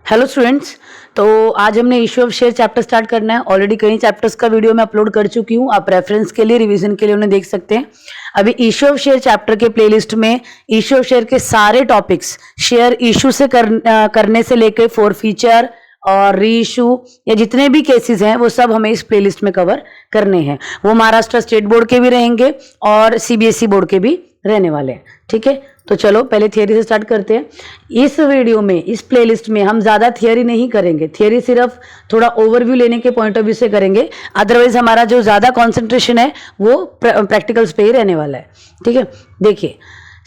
Hello students. तो आज हमने issue of share chapter start करना है। ऑलरेडी कई चैप्टर्स का वीडियो मैं अपलोड कर चुकी हूँ, आप रेफरेंस के लिए रिवीजन के लिए उन्हें देख सकते हैं। अभी इशू ऑफ शेयर चैप्टर के प्लेलिस्ट में इशू ऑफ शेयर के सारे टॉपिक्स शेयर इशू से करने से लेकर फॉर फीचर और री इशू या जितने भी केसेस हैं वो सब हमें इस प्लेलिस्ट में कवर करने हैं। वो महाराष्ट्र स्टेट बोर्ड के भी रहेंगे और सीबीएसई बोर्ड के भी रहने वाले हैं। ठीक है, तो चलो पहले थियरी से स्टार्ट करते हैं। इस वीडियो में, इस प्लेलिस्ट में हम ज़्यादा थियरी नहीं करेंगे। थियरी सिर्फ थोड़ा ओवरव्यू लेने के पॉइंट ऑफ व्यू से करेंगे, अदरवाइज हमारा जो ज़्यादा कॉन्सेंट्रेशन है वो प्रैक्टिकल्स पे ही रहने वाला है। ठीक है, देखिए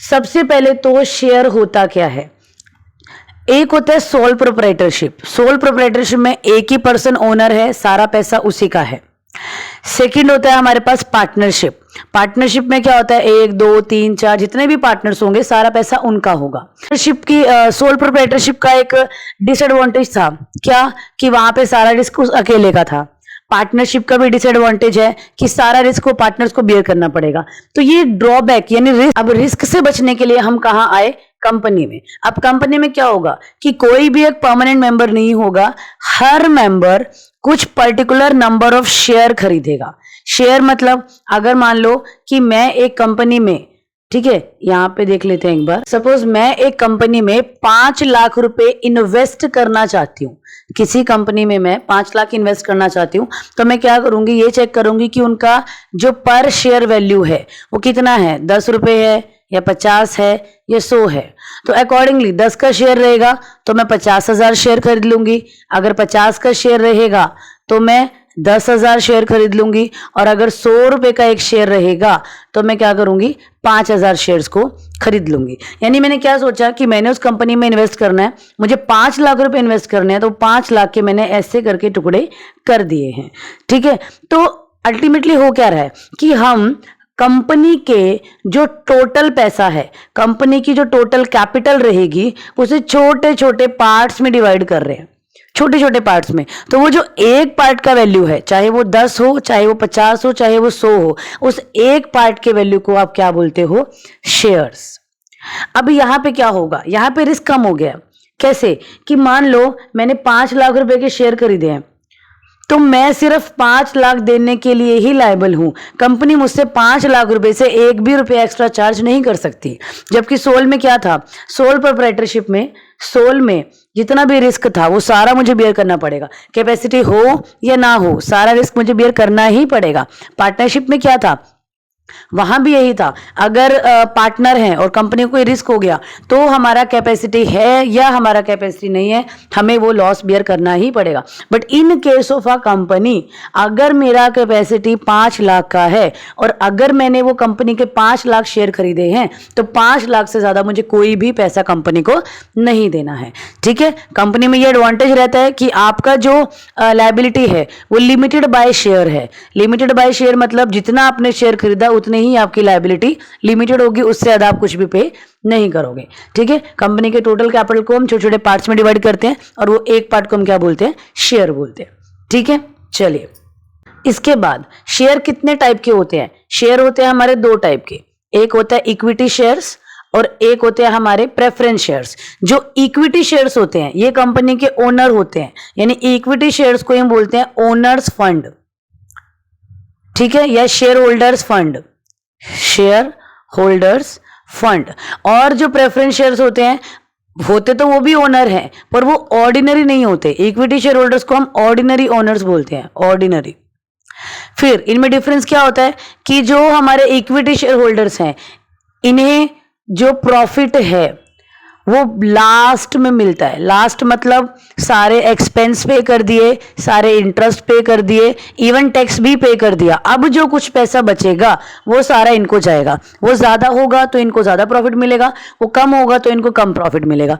सबसे पहले तो शेयर होता क्या है। एक होता है सोल प्रोप्राइटरशिप। सोल प्रोप्राइटरशिप में एक ही पर्सन ओनर है, सारा पैसा उसी का है। सेकंड होता है हमारे पास पार्टनरशिप। पार्टनरशिप में क्या होता है, 1 2 3 4 जितने भी पार्टनर्स होंगे सारा पैसा उनका होगा। पार्टनरशिप की सोल प्रोप्राइटरशिप का एक डिसएडवांटेज था क्या, कि वहां पे सारा रिस्क उस अकेले का था। पार्टनरशिप का भी डिसएडवांटेज है कि सारा रिस्क को पार्टनर्स को बियर करना पड़ेगा। तो ये ड्रॉबैक यानी रिस्क। अब रिस्क से बचने के लिए हम कहाँ आए, कंपनी में। अब कंपनी में क्या होगा कि कोई भी एक परमानेंट मेंबर नहीं होगा, हर मेंबर कुछ पर्टिकुलर नंबर ऑफ शेयर खरीदेगा। शेयर मतलब अगर मान लो कि मैं एक कंपनी में, ठीक है यहां पे देख लेते हैं एक बार, सपोज मैं एक कंपनी में 5 लाख रुपए इन्वेस्ट करना चाहती हूँ। किसी कंपनी में मैं 5 लाख इन्वेस्ट करना चाहती हूँ, तो मैं क्या करूंगी, ये चेक करूंगी कि उनका जो पर शेयर वैल्यू है वो कितना है, 10 रुपए है या 50 है या 100 है। तो अकॉर्डिंगली 10 का शेयर रहेगा तो मैं 50,000 शेयर खरीद लूंगी। अगर 50 का शेयर रहेगा तो मैं 10,000 शेयर खरीद लूंगी। और अगर 100 रुपए का एक शेयर रहेगा तो मैं क्या करूंगी, 5,000 शेयर्स को खरीद लूंगी। यानी मैंने क्या सोचा कि मैंने उस कंपनी में इन्वेस्ट करना है, मुझे 5 लाख रुपए इन्वेस्ट करने हैं, तो 5 लाख के मैंने ऐसे करके टुकड़े कर दिए हैं। ठीक है, तो अल्टीमेटली हो क्या रहा है कि हम कंपनी के जो टोटल पैसा है, कंपनी की जो टोटल कैपिटल रहेगी, उसे छोटे छोटे पार्ट्स में डिवाइड कर रहे हैं, छोटे छोटे पार्ट्स में। तो वो जो एक पार्ट का वैल्यू है, चाहे वो 10 हो, चाहे वो 50 हो, चाहे वो 100 हो, उस एक पार्ट के वैल्यू को आप क्या बोलते हो, शेयर्स। अब यहां पे क्या होगा, यहां पे रिस्क कम हो गया। कैसे कि मान लो मैंने 5 लाख रुपए के शेयर खरीदे हैं, तो मैं सिर्फ 5 लाख देने के लिए ही लायबल हूं। कंपनी मुझसे 5 लाख रुपए से एक भी रुपया एक्स्ट्रा चार्ज नहीं कर सकती। जबकि सोल में क्या था, सोल प्रोप्राइटरशिप में, सोल में जितना भी रिस्क था वो सारा मुझे बियर करना पड़ेगा। कैपेसिटी हो या ना हो, सारा रिस्क मुझे बियर करना ही पड़ेगा। पार्टनरशिप में क्या था, वहां भी यही था। अगर पार्टनर है और कंपनी को कोई रिस्क हो गया तो हमारा कैपेसिटी है या हमारा कैपेसिटी नहीं है, हमें वो लॉस बियर करना ही पड़ेगा। But in case of a company, अगर मेरा कैपेसिटी 5 लाख का है और अगर मैंने वो कंपनी के 5 लाख शेयर खरीदे हैं, तो 5 लाख से ज्यादा मुझे कोई भी पैसा कंपनी को नहीं देना है। ठीक है, कंपनी में ये एडवांटेज रहता है कि आपका जो लायबिलिटी है वो लिमिटेड बाय शेयर है। लिमिटेड बाय शेयर मतलब जितना आपने शेयर खरीदा उतनी ही आपकी लायबिलिटी लिमिटेड होगी, उससे ज्यादा आप कुछ भी पे नहीं करोगे। ठीक है, कंपनी के टोटल कैपिटल को हम छोटे छोटे पार्ट्स में डिवाइड करते हैं और वो एक पार्ट को हम क्या बोलते हैं, शेयर बोलते हैं। ठीक है, चलिए इसके बाद शेयर कितने टाइप के होते हैं। शेयर होते हैं हमारे 2 टाइप के, एक होता है इक्विटी शेयर्स और एक होते हैं हमारे प्रेफरेंस शेयर्स। जो इक्विटी शेयर्स होते हैं ये कंपनी के ओनर होते हैं, यानी इक्विटी शेयर्स को हम बोलते हैं ओनर्स फंड। ठीक है, या share holders fund, share holders fund. और जो प्रेफरेंस शेयर्स होते हैं, होते तो वो भी ओनर हैं पर वो ऑर्डिनरी नहीं होते। इक्विटी शेयर होल्डर्स को हम ऑर्डिनरी ओनर्स बोलते हैं, ऑर्डिनरी। फिर इनमें डिफरेंस क्या होता है कि जो हमारे इक्विटी शेयर होल्डर्स हैं, इन्हें जो प्रॉफिट है वो लास्ट में मिलता है। लास्ट मतलब सारे एक्सपेंस पे कर दिए, सारे इंटरेस्ट पे कर दिए, इवन टैक्स भी पे कर दिया। अब जो कुछ पैसा बचेगा वो सारा इनको जाएगा। वो ज्यादा होगा तो इनको ज्यादा प्रॉफिट मिलेगा, वो कम होगा तो इनको कम प्रॉफिट मिलेगा।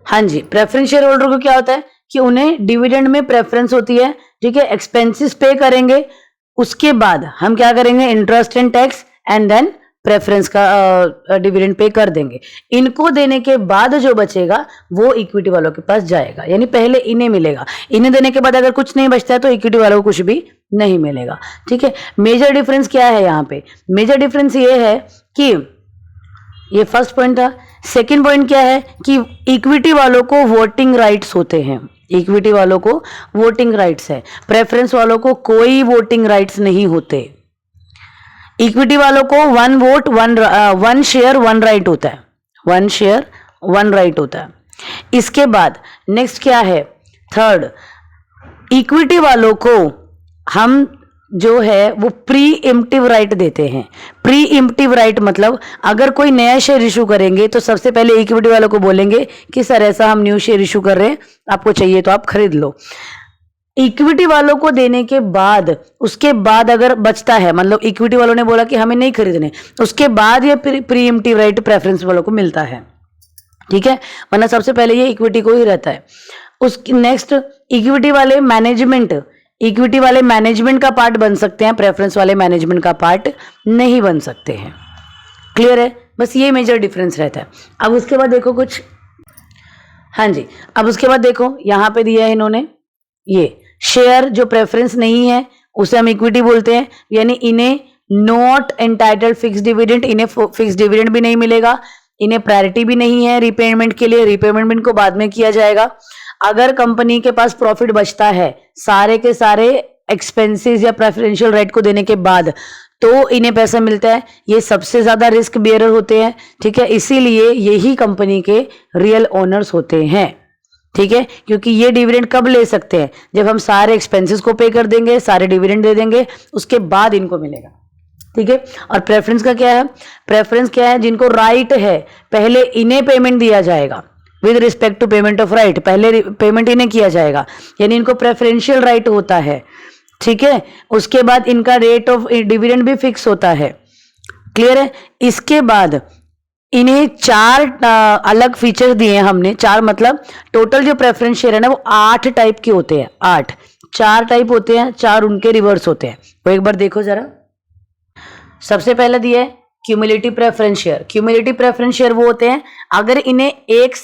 हाँ जी, प्रेफरेंस शेयर होल्डर को क्या होता है कि उन्हें डिविडेंड में प्रेफरेंस होती है। ठीक है, एक्सपेंसेस पे करेंगे, उसके बाद हम क्या करेंगे, interest and tax and then preference का डिविडेंड पे कर देंगे। इनको देने के बाद जो बचेगा वो इक्विटी वालों के पास जाएगा, यानी पहले इन्हें मिलेगा। इन्हें देने के बाद अगर कुछ नहीं बचता है तो इक्विटी वालों को कुछ भी नहीं मिलेगा। ठीक है, मेजर डिफरेंस क्या है यहाँ पे, मेजर डिफरेंस ये है कि ये फर्स्ट पॉइंट था सेकंड पॉइंट क्या है कि इक्विटी वालों को वोटिंग राइट्स होते हैं, इक्विटी वालों को वोटिंग राइट्स है, प्रेफरेंस वालों को कोई वोटिंग राइट्स नहीं होते। इक्विटी वालों को one vote one share one right होता है, वन शेयर वन राइट होता है। इसके बाद नेक्स्ट क्या है, थर्ड, इक्विटी वालों को हम जो है वो प्री इम्प्टिव राइट देते हैं। प्री इम्प्टिव राइट मतलब अगर कोई नया शेयर इशू करेंगे तो सबसे पहले इक्विटी वालों को बोलेंगे कि सर ऐसा हम न्यू शेयर इशू कर रहे हैं, आपको चाहिए तो आप खरीद लो। इक्विटी वालों को देने के बाद उसके बाद अगर बचता है, मतलब इक्विटी वालों ने बोला कि हमें नहीं खरीदने, उसके बाद ये प्री इम्प्टिव राइट प्रेफरेंस वालों को मिलता है, ठीक है, वरना सबसे पहले ये इक्विटी को ही रहता है। उसकी नेक्स्ट, इक्विटी वाले मैनेजमेंट का पार्ट बन सकते हैं, प्रेफरेंस वाले मैनेजमेंट का पार्ट नहीं बन सकते हैं। क्लियर है, बस ये मेजर डिफरेंस रहता है। अब उसके बाद देखो कुछ, हाँ जी, अब उसके बाद देखो यहां पे दिया है इन्होंने, ये शेयर जो प्रेफरेंस नहीं है उसे हम इक्विटी बोलते हैं, यानी इन्हें नॉट एंटाइटल्ड फिक्स डिविडेंड, इन्हें फिक्स डिविडेंड भी नहीं मिलेगा, इन्हें प्रायोरिटी भी नहीं है रीपेमेंट के लिए, रीपेमेंट भी इनको बाद में किया जाएगा। अगर कंपनी के पास प्रॉफिट बचता है सारे के सारे एक्सपेंसेस या प्रेफरेंशियल राइट को देने के बाद, तो इन्हें पैसा मिलता है। ये सबसे ज्यादा रिस्क बेयरर होते हैं, ठीक है, इसीलिए यही कंपनी के रियल ओनर्स होते हैं, ठीक है, क्योंकि ये डिविडेंड कब ले सकते हैं, जब हम सारे एक्सपेंसेस को पे कर देंगे, सारे डिविडेंड दे देंगे, उसके बाद इनको मिलेगा, ठीक है। और प्रेफरेंस का क्या है, प्रेफरेंस क्या है, जिनको राइट है पहले इन्हें पेमेंट दिया जाएगा with respect to payment of right, पहले पेमेंट इन्हें किया जाएगा, यानी इनको प्रेफरेंशियल राइट होता है, ठीक है। उसके बाद इनका रेट ऑफ डिविडेंड भी फिक्स होता है, क्लियर है। इसके बाद इन्हें 4 अलग फीचर्स दिए हैं हमने, 4 मतलब टोटल जो प्रेफरेंस शेयर है ना वो 8 टाइप के होते हैं, 8, 4 टाइप होते हैं, 4 उनके रिवर्स होते हैं। वो एक बार देखो जरा। सबसे पहला दिया है cumulative preference share. Cumulative preference share वो होते हैं अगर इन्हें एक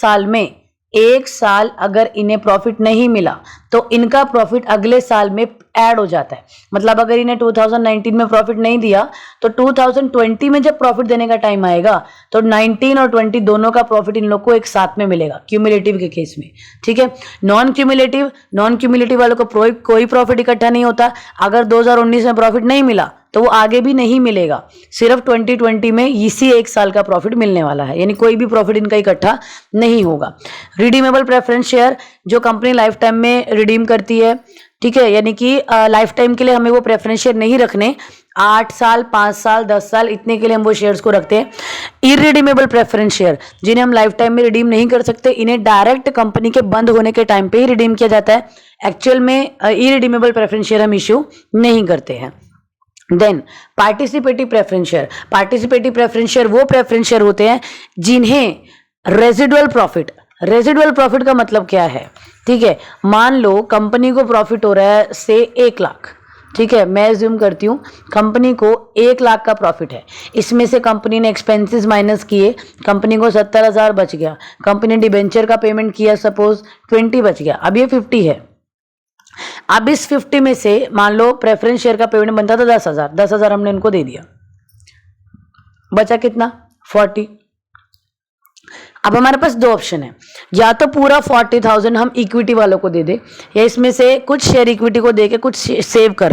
साल अगर इन्हें प्रॉफिट नहीं मिला तो इनका प्रॉफिट अगले साल में ऐड हो जाता है। मतलब अगर इन्हें 2019 में प्रॉफिट नहीं दिया तो 2020 में जब प्रॉफिट देने का टाइम आएगा तो 19 और 20 दोनों का प्रॉफिट इन लोग को एक साथ में मिलेगा क्यूमुलेटिव के केस में, ठीक है। नॉन क्यूमुलेटिव वालों को कोई प्रॉफिट इकट्ठा नहीं होता। अगर 2019 में प्रॉफिट नहीं मिला तो वो आगे भी नहीं मिलेगा, सिर्फ 2020 में इसी एक साल का प्रॉफिट मिलने वाला है, यानी कोई भी प्रॉफिट इनका इकट्ठा नहीं होगा। रिडीमेबल प्रेफरेंस शेयर जो कंपनी लाइफ टाइम में रिडीम करती है, ठीक है, यानी कि लाइफ टाइम के लिए हमें वो प्रेफरेंस शेयर नहीं रखने, 8 साल 5 साल 10 साल इतने के लिए हम वो शेयर्स को रखते हैं। इररिडीमेबल प्रेफरेंस शेयर जिन्हें हम लाइफ टाइम में रिडीम नहीं कर सकते, इन्हें डायरेक्ट कंपनी के बंद होने के टाइम पे ही रिडीम किया जाता है। एक्चुअल में इररिडीमेबल प्रेफरेंस शेयर हम इश्यू नहीं करते हैं। Then participative preference share. Participative preference share वो प्रेफरेंस शेयर होते हैं जिन्हें रेजिडुअल प्रॉफिट का मतलब क्या है, ठीक है, मान लो कंपनी को प्रॉफिट हो रहा है से 1 लाख, ठीक है, मैं एज्यूम करती हूँ कंपनी को 1 लाख का प्रॉफिट है, इसमें से कंपनी ने एक्सपेंसेस माइनस किए, कंपनी को 70,000 बच गया, कंपनी ने डिबेंचर का पेमेंट किया सपोज 20 बच गया, अब ये 50 है। अब इस 50 में से मान लो प्रेफरेंस शेयर का पेमेंट बनता था 10,000 हमने इनको दे दिया, बचा कितना 40। अब हमारे पास 2 ऑप्शन है, या तो पूरा 40,000 हम इक्विटी वालों को दे दे, या इसमें से कुछ शेयर इक्विटी को देके कुछ सेव कर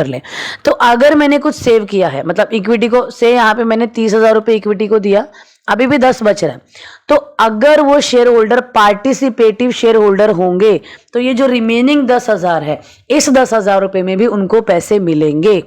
ले, तो अगर मैंने कुछ सेव किया है, मतलब इक्विटी को से यहाँ पे मैंने 30,000 रुपये इक्विटी को दिया, अभी भी 10 बच रहा है, तो अगर वो share holder participative share holder होंगे तो ये जो रिमेनिंग 10,000 है, इस 10,000 रुपये में भी उनको पैसे मिलेंगे।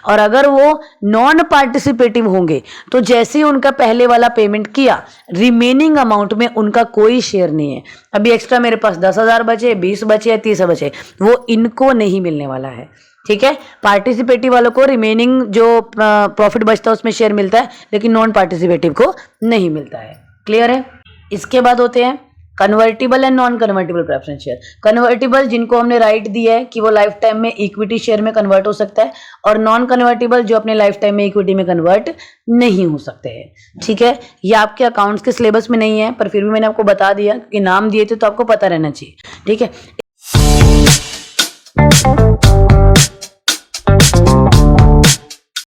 और अगर वो नॉन पार्टिसिपेटिव होंगे तो जैसे ही उनका पहले वाला पेमेंट किया, रिमेनिंग अमाउंट में उनका कोई शेयर नहीं है। अभी एक्स्ट्रा मेरे पास 10,000 बचे, 20 बचे या 30 बचे, वो इनको नहीं मिलने वाला है, ठीक है। पार्टिसिपेटिव वालों को रिमेनिंग जो प्रॉफिट बचता है उसमें शेयर मिलता है, लेकिन नॉन पार्टिसिपेटिव को नहीं मिलता है। क्लियर है। इसके बाद होते हैं convertible and non convertible preference share. Convertible जिनको हमने राइट दिया है कि वो लाइफ टाइम में इक्विटी शेयर में कन्वर्ट हो सकता है, और नॉन कन्वर्टिबल जो अपने लाइफ टाइम में इक्विटी में कन्वर्ट नहीं हो सकते हैं, ठीक है। ये आपके अकाउंट्स के सिलेबस में नहीं है, पर फिर भी मैंने आपको बता दिया कि नाम दिए थे तो आपको पता रहना चाहिए, ठीक है।